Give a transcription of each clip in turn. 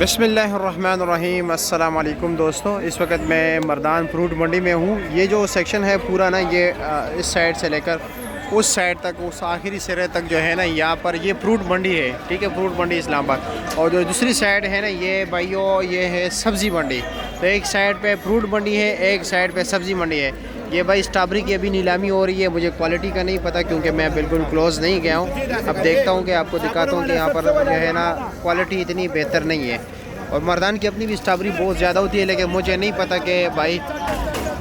बिस्मिल्लाहिर्रहमानिर्रहीम अस्सलाम वालेकुम दोस्तों, इस वक्त मैं मर्दान फ्रूट मंडी में हूँ। ये जो सेक्शन है पूरा ना, ये इस साइड से लेकर उस साइड तक, उस आखिरी सिरे तक जो है ना, यहाँ पर ये फ्रूट मंडी है। ठीक है, फ्रूट मंडी इस्लामाबाद। और जो दूसरी साइड है ना, ये भाइयों ये है सब्ज़ी मंडी। तो एक साइड पे फ्रूट मंडी है, एक साइड पे सब्ज़ी मंडी है। ये भाई स्ट्रॉबेरी की अभी नीलामी हो रही है। मुझे क्वालिटी का नहीं पता क्योंकि मैं बिल्कुल क्लोज़ नहीं गया हूँ। अब देखता हूँ कि आपको दिखाता हूँ कि यहाँ पर जो है ना क्वालिटी इतनी बेहतर नहीं है। और मर्दान की अपनी भी स्ट्रॉबेरी बहुत ज़्यादा होती है, लेकिन मुझे नहीं पता कि भाई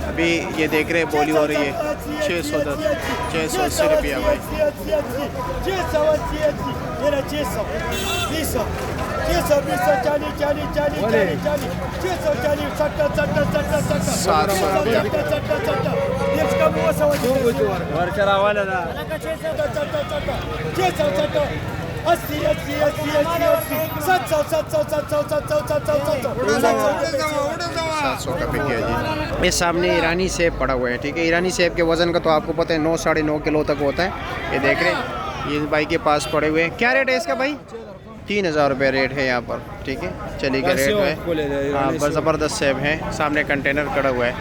अभी ये देख रहे बोली हो रही है 680 रुपया भाई। ये सामने ईरानी सेब पड़ा हुआ है। ठीक है, ईरानी सेब के वज़न का तो आपको पता है 9 साढ़े 9 किलो तक होता है। ये देख रहे हैं, ये भाई के पास पड़े हुए हैं। क्या रेट है इसका भाई? 3000 रुपये रेट है यहाँ पर। ठीक है, चलिए का रेट है। हाँ, बस ज़बरदस्त सेब है। सामने कंटेनर खड़ा हुआ है।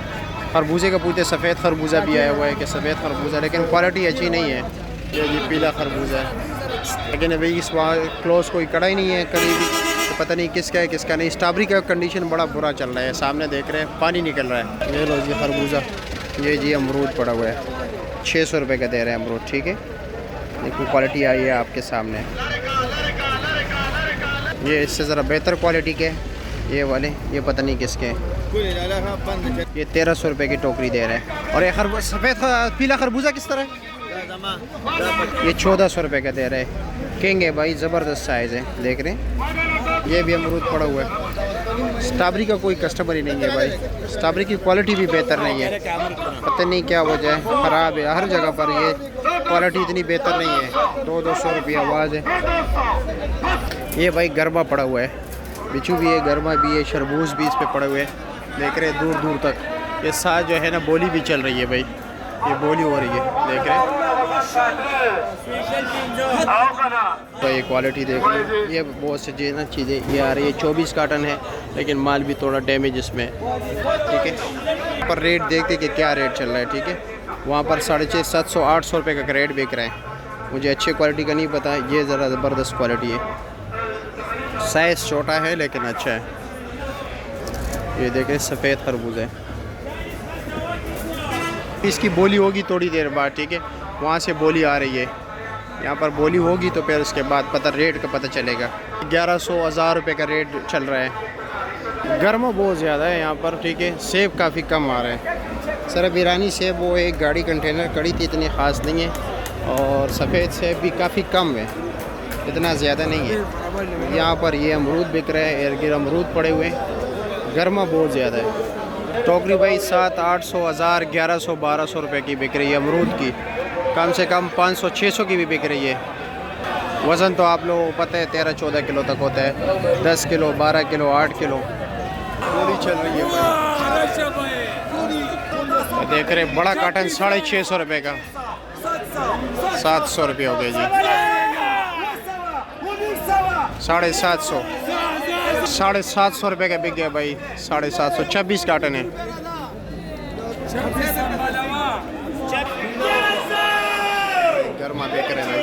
खरबूजे का पूछते, सफ़ेद खरबूजा भी आया हुआ है कि सफ़ेद खरबूजा, लेकिन क्वालिटी अच्छी नहीं है। ये पीला खरबूजा है, लेकिन अभी इस क्लोज कोई कड़ा ही नहीं है करीब, तो पता नहीं किसका है किसका नहीं। स्ट्रॉबेरी का कंडीशन बड़ा बुरा चल रहा है। सामने देख रहे हैं पानी निकल रहा है। ये लो जी खरबूजा। ये जी अमरूद पड़ा हुआ है, 600 रुपये का दे रहे हैं अमरूद। ठीक है, देखो क्वालिटी आई है आपके सामने। ये इससे ज़रा बेहतर क्वालिटी के ये वाले, ये पता नहीं किसके हैं। ये 1300 रुपये की टोकरी दे रहे हैं। और ये सफ़ेद पीला खरबूजा किस तरह है? ये 1400 रुपये का दे रहे हैं। किंग है भाई, ज़बरदस्त साइज़ है। देख रहे हैं, ये भी अमरूद पड़ा हुआ है। स्ट्रॉबेरी का कोई कस्टमर ही नहीं है भाई। स्ट्रॉबेरी की क्वालिटी भी बेहतर नहीं है, पता नहीं क्या वजह है, ख़राब है हर जगह पर। ये क्वालिटी इतनी बेहतर नहीं है। 200 रुपया आवाज़ है। ये भाई गरमा पड़ा हुआ है, बिचू भी है, गरमा भी है, शरबूज भी इस पर पड़े हुए हैं। देख रहे हैं दूर दूर तक। ये साथ जो है ना बोली भी चल रही है भाई, ये बोली हो रही है। देख रहे हैं, तो ये क्वालिटी देख रहे हैं। ये बहुत सी चीज़ें ये आ रही है। 24 कार्टन है, लेकिन माल भी थोड़ा डैमेज इसमें। ठीक है, पर रेट देखते कि क्या रेट चल रहा है। ठीक है, वहाँ पर 650 700 800 रुपये का रेट बिक रहे हैं। मुझे अच्छी क्वालिटी का नहीं पता। ये ज़रा ज़बरदस्त क्वालिटी है। साइज़ छोटा है लेकिन अच्छा है। ये देखें, सफ़ेद खरबूजा है। इसकी बोली होगी थोड़ी देर बाद। ठीक है, वहाँ से बोली आ रही है, यहाँ पर बोली होगी तो फिर उसके बाद पता रेट का पता चलेगा। 1100 1000 रुपये का रेट चल रहा है। गर्मा बहुत ज़्यादा है यहाँ पर। ठीक है, सेब काफ़ी कम आ रहे हैं। सिर्फ ईरानी सेब वो एक गाड़ी कंटेनर कड़ी थी, इतनी ख़ास नहीं है। और सफ़ेद सेब भी काफ़ी कम है, इतना ज़्यादा नहीं है। यहाँ पर ये अमरूद बिक रहे हैं, इर्द गिर्द अमरूद पड़े हुए हैं। गर्मा बहुत ज़्यादा है। टोकरी भाई 700 800 1000 1100 1200 रुपये की बिक रही है अमरूद की। कम से कम 500 600 की भी बिक रही है। वज़न तो आप लोगों को पता है 13 14 किलो तक होता है। 10 किलो 12 किलो 8 किलो पूरी चल रही है भाई। तो देख रहे बड़ा काटन 650 रुपये का 700 रुपये हो गए जी। 750 750 रुपये का बिक गया भाई। 750 26 कार्टन है। गर्मा देख रहे हैं भाई।